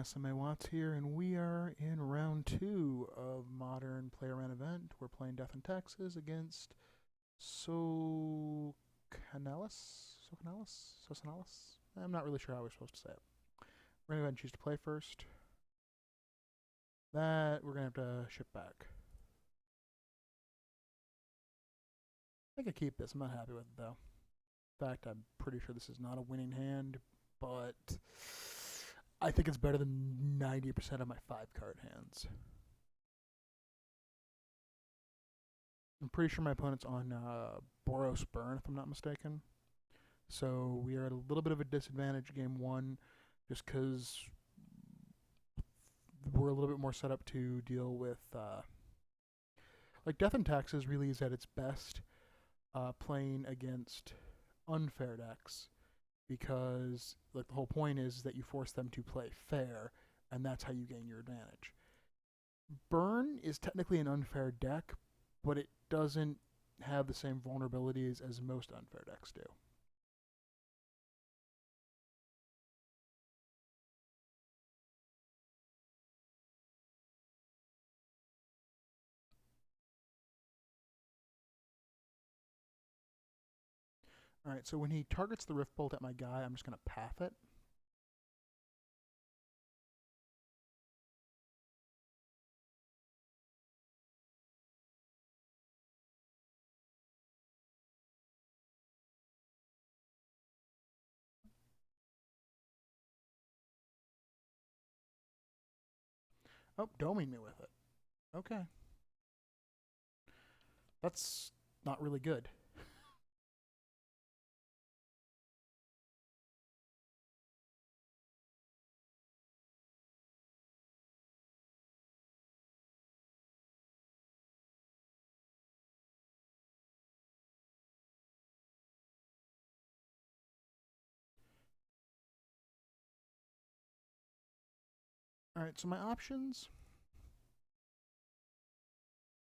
SMA Watts here, and we are in round 2 of Modern Player Run event. We're playing Death in Texas against Socanalis? Socanalis? I'm not really sure how we're supposed to say it. We're going to go ahead and choose to play first. That we're going to have to ship back. I could keep this. I'm not happy with it, though. In fact, I'm pretty sure this is not a winning hand, but I think it's better than 90% of my 5-card hands. I'm pretty sure my opponent's on Boros Burn, if I'm not mistaken. So we are at a little bit of a disadvantage game one, just because we're a little bit more set up to deal with like Death and Taxes really is at its best playing against unfair decks, because like the whole point is that you force them to play fair, and that's how you gain your advantage. Burn is technically an unfair deck, but it doesn't have the same vulnerabilities as most unfair decks do. Alright, so when he targets the Rift Bolt at my guy, I'm just going to path it. Oh, doming me with it. Okay. That's not really good. Alright, so my options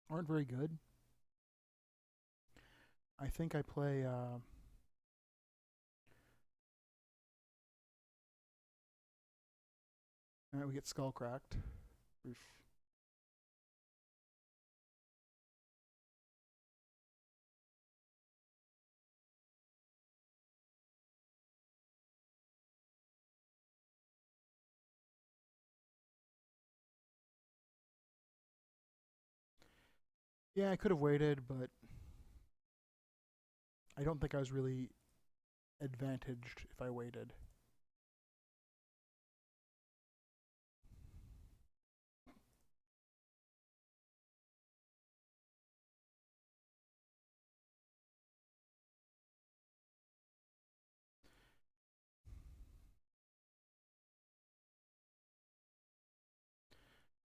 aren't very good. I think I play alright, we get Skull Cracked. Oof. Yeah, I could have waited, but I don't think I was really advantaged if I waited.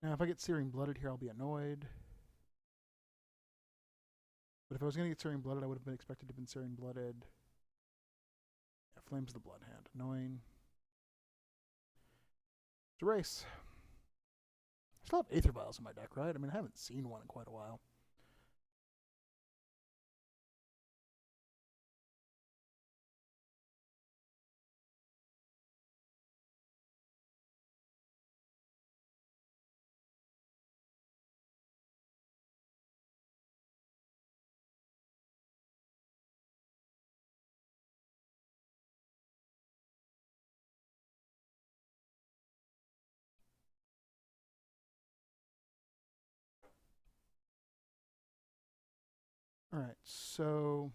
Now, if I get Searing Blooded here, I'll be annoyed. But if I was going to get Searing Blooded, I would have been expected to have been Searing Blooded. Yeah, Flames the Blood Hand. Annoying. It's a race. I still have Aether Vials in my deck, right? I mean, I haven't seen one in quite a while. Alright, so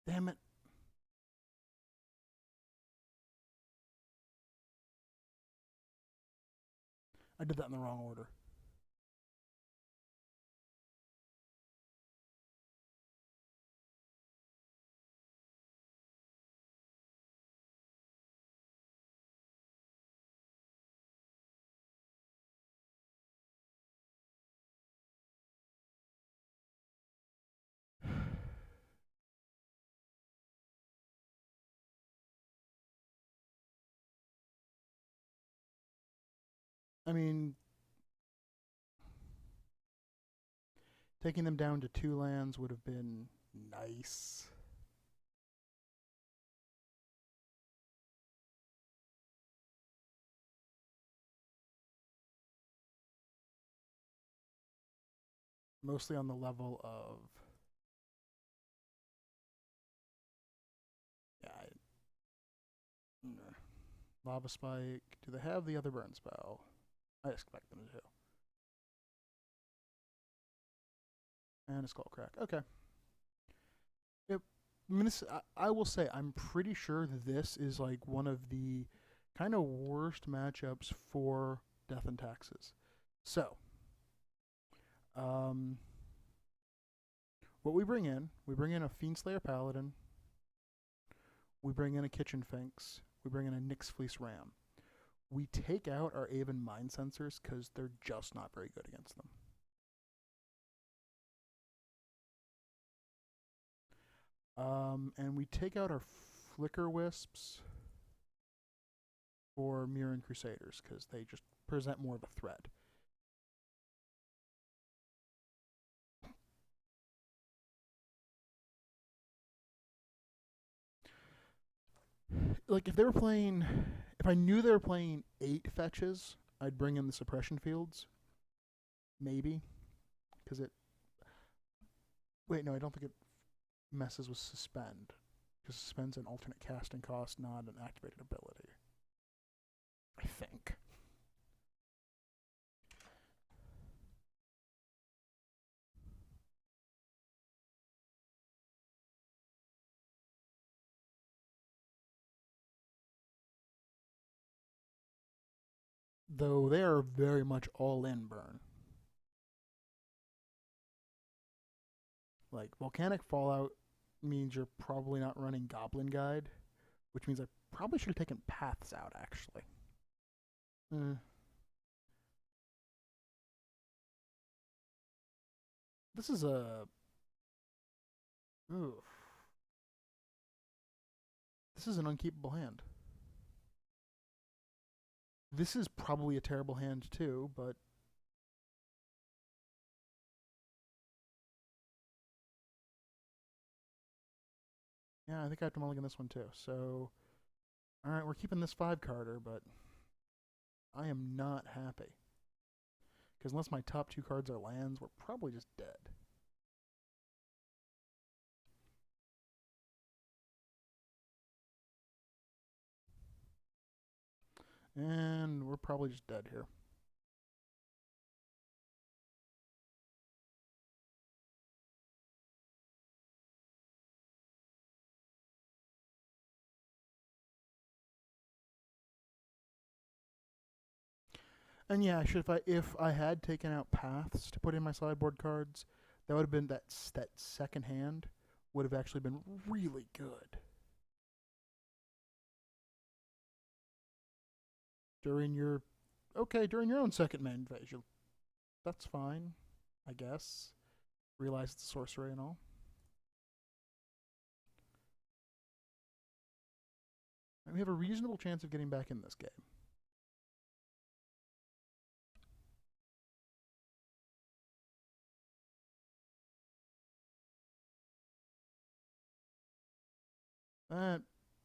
damn it. I did that in the wrong order. I mean, Taking them down to 2 lands would have been nice. Mostly on the level of... Yeah, Lava Spike. Do they have the other burn spell? I expect them to. And a Skullcrack. Okay. Yep. I mean, I will say, I'm pretty sure this is like one of the kind of worst matchups for Death and Taxes. So, what we bring in a Fiendslayer Paladin, we bring in a Kitchen Finks, we bring in a Nyx Fleece Ram. We take out our Aven Mind Sensors because they're just not very good against them. And we take out our Flicker Wisps for Mirran Crusaders because they just present more of a threat. Like if I knew they were playing 8 fetches, I'd bring in the Suppression Fields. Maybe. Because it... Wait, no, I don't think it messes with Suspend. Because Suspend's an alternate casting cost, not an activated ability. I think. Though they are very much all in burn. Like, Volcanic Fallout means you're probably not running Goblin Guide, which means I probably should have taken Paths out, actually. This is a... Oof. This is an unkeepable hand. This is probably a terrible hand, too, but... Yeah, I think I have to mulligan this one, too. So... Alright, we're keeping this 5-carder, but... I am not happy. Because unless my top 2 cards are lands, we're probably just dead. And we're probably just dead here. And yeah, if I had taken out Paths to put in my sideboard cards, that would have been that second hand would have actually been really good. During your own second main phase, that's fine, I guess. Realize it's a sorcery and all. And we have a reasonable chance of getting back in this game. That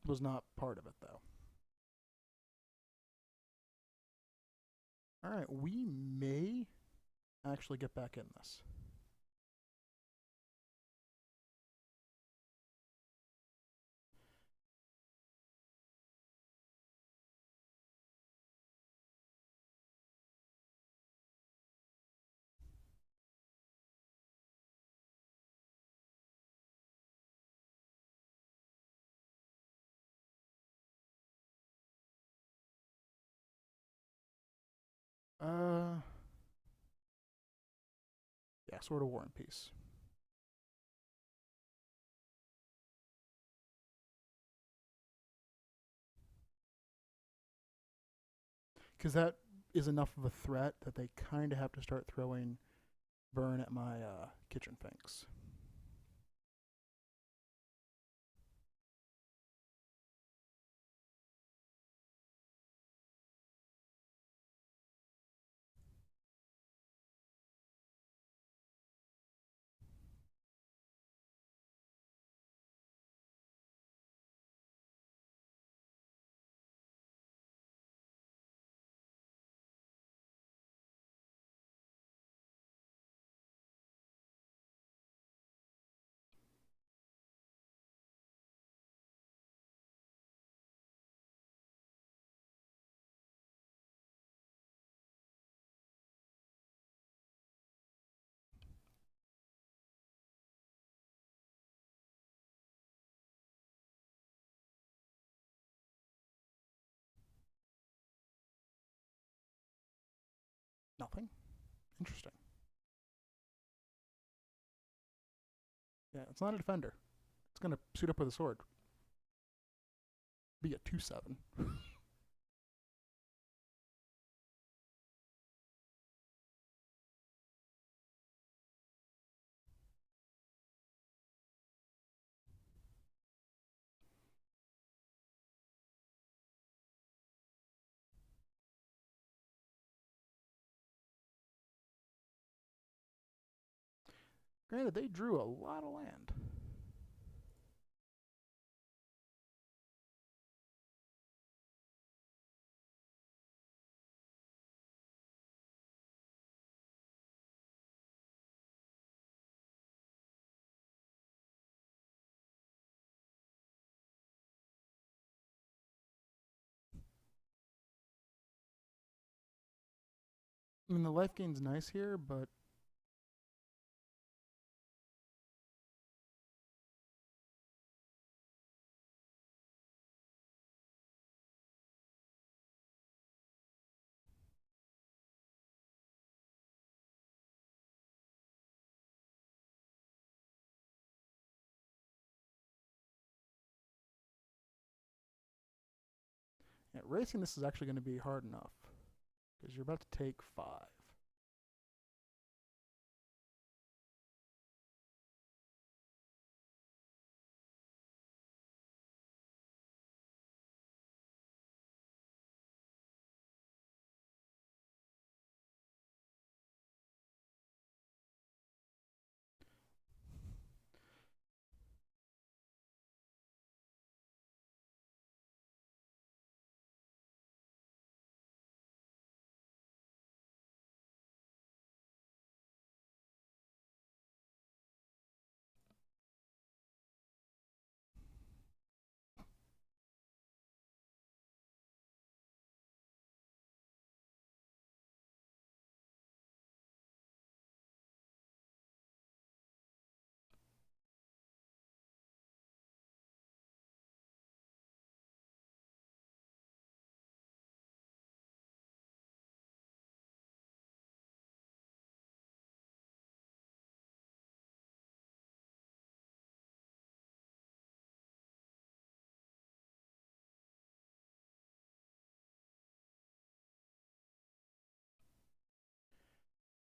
was not part of it, though. Alright, we may actually get back in this. Yeah, Sword of War and Peace. Because that is enough of a threat that they kind of have to start throwing burn at my Kitchen Finks. Nothing. Interesting. Yeah, it's not a defender. It's gonna suit up with a sword. Be a 2/7. Granted, they drew a lot of land. I mean, the life gain's nice here, but yeah, racing this is actually going to be hard enough because you're about to take 5.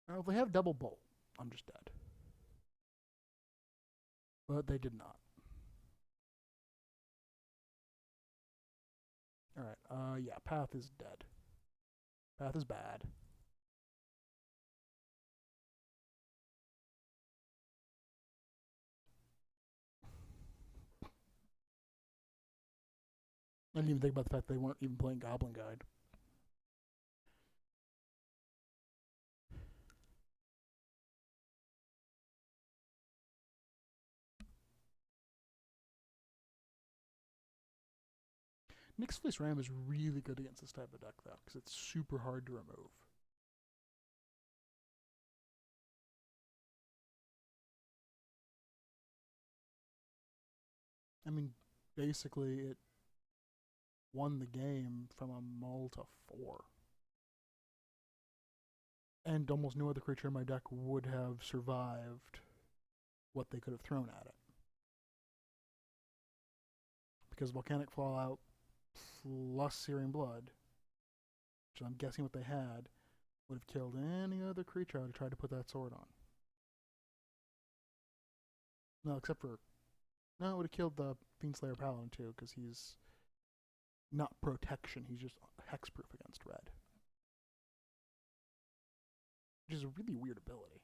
Now, if they have double bolt, I'm just dead. But they did not. Alright, yeah, Path is dead. Path is bad. I didn't even think about the fact they weren't even playing Goblin Guide. Nyx Fleece Ram is really good against this type of deck, though, because it's super hard to remove. I mean, basically, it won the game from a mull to 4. And almost no other creature in my deck would have survived what they could have thrown at it. Because Volcanic Fallout plus Searing Blood, which I'm guessing what they had, would have killed any other creature I would have tried to put that sword on. No, except for... No, it would have killed the Fiendslayer Paladin too, because he's not protection, he's just hexproof against red. Which is a really weird ability.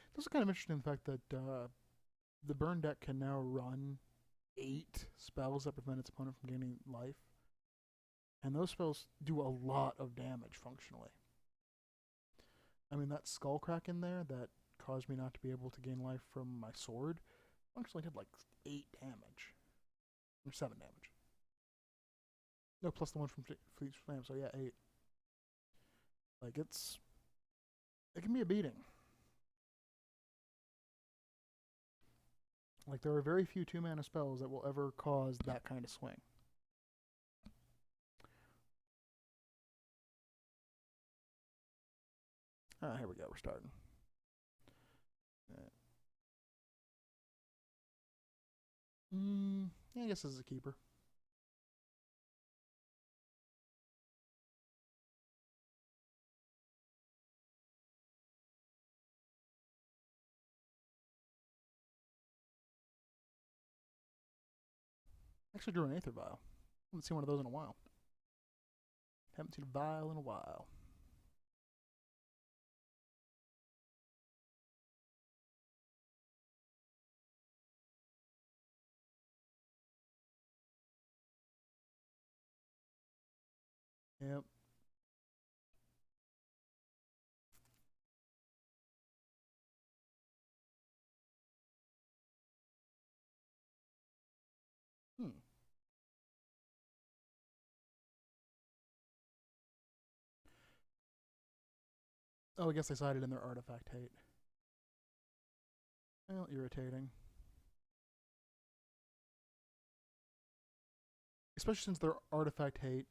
It's also kind of interesting the fact that the burn deck can now run 8 spells that prevent its opponent from gaining life. And those spells do a lot of damage functionally. I mean, that Skullcrack in there that caused me not to be able to gain life from my sword functionally did like 8 damage. Or 7 damage. No, plus the one from Fleet Flame, so yeah, 8. Like, it can be a beating. Like, there are very few 2-mana spells that will ever cause that kind of swing. Here we go. We're starting. Yeah, I guess this is a keeper. Actually drew an Aether Vial. Haven't seen one of those in a while. Haven't seen a vial in a while. Yep. Oh, I guess they sided in their artifact hate. Well, irritating. Especially since their artifact hate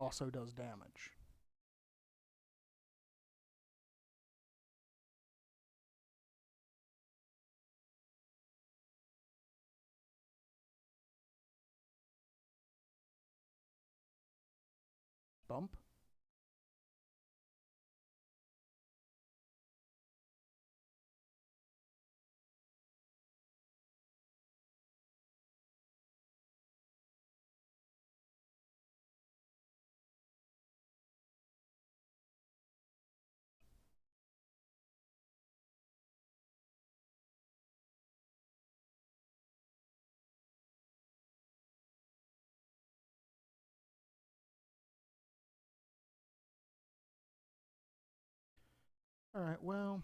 also does damage. Bump? Alright, well.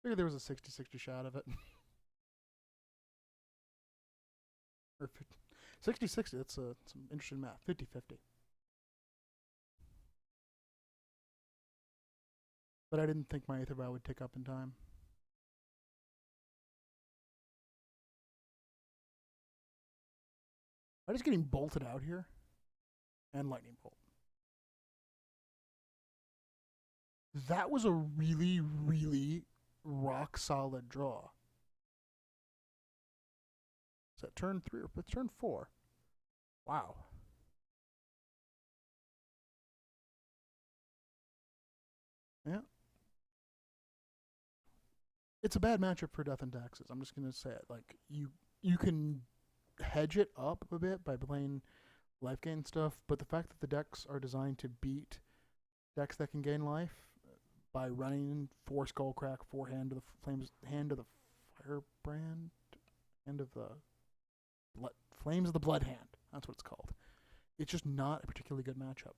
Maybe there was a 60-60 shot of it. Or 60-60, that's some interesting math. 50-50. But I didn't think my Aether Vial would tick up in time. I'm just getting bolted out here. And Lightning Bolt. That was a really, really rock solid draw. Is that turn 3 or turn 4? Wow. Yeah. It's a bad matchup for Death and Taxes. I'm just gonna say it. Like, you can hedge it up a bit by playing life gain stuff, but the fact that the decks are designed to beat decks that can gain life by running 4 Skullcrack, 4 Hand of the Flames, Hand of the Firebrand, Hand of the Flames of the Blood Hand. That's what it's called. It's just not a particularly good matchup.